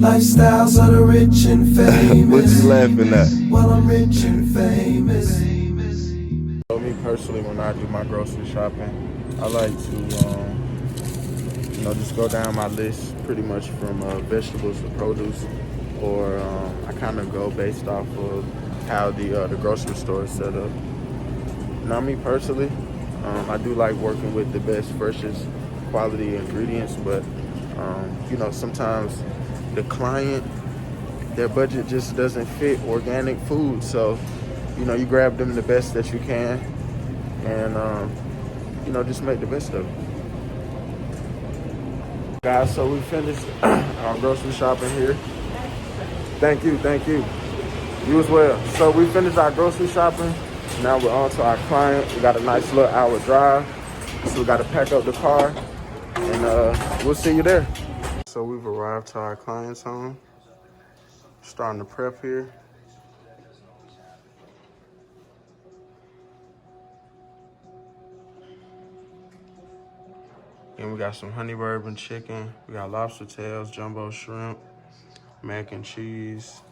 Lifestyles of the rich and famous. What you laughing at? Well, I'm rich and famous. So me personally, when I do my grocery shopping, I like to, just go down my list pretty much from vegetables to produce, or I kind of go based off of how the grocery store is set up. Now, me personally, I do like working with the best, freshest quality ingredients, but sometimes the client, their budget just doesn't fit organic food. So, you grab them the best that you can, and just make the best of it. Guys, so we finished our grocery shopping here. Thank you, thank you. You as well. So we finished our grocery shopping. Now we're on to our client. We got a nice little hour drive. So we got to pack up the car, and we'll see you there. So we've arrived to our client's home. Starting to prep here. And we got some honey bourbon chicken. We got lobster tails, jumbo shrimp, mac and cheese,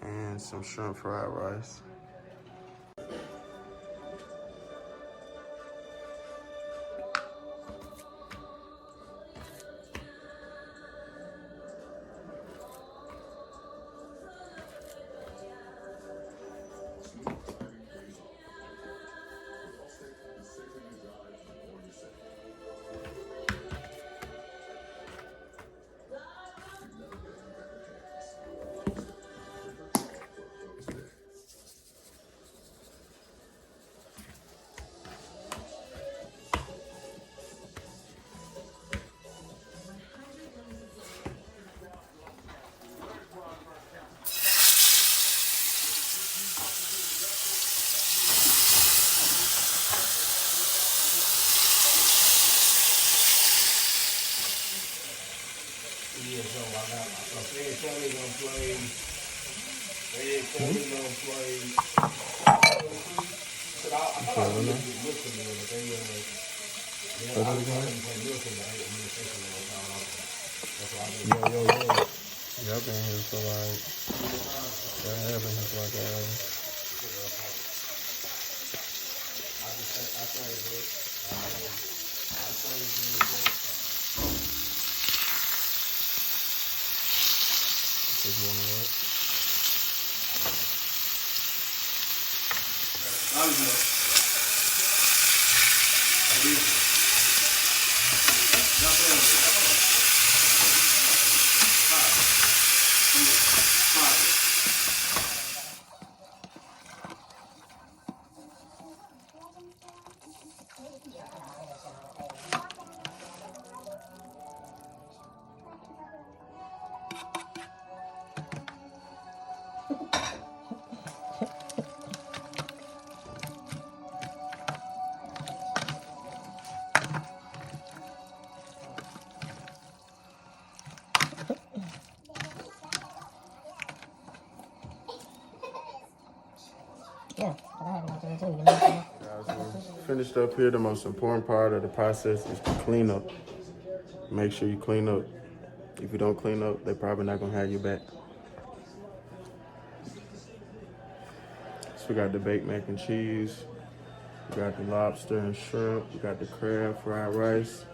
and some shrimp fried rice. Yeah, I've been here for like an hour. Just one more. Yeah, Guys, we're finished up here. The most important part of the process is to clean up. Make sure you clean up. If you don't clean up, they're probably not gonna have you back. So we got the baked mac and cheese. We got the lobster and shrimp. We got the crab fried rice.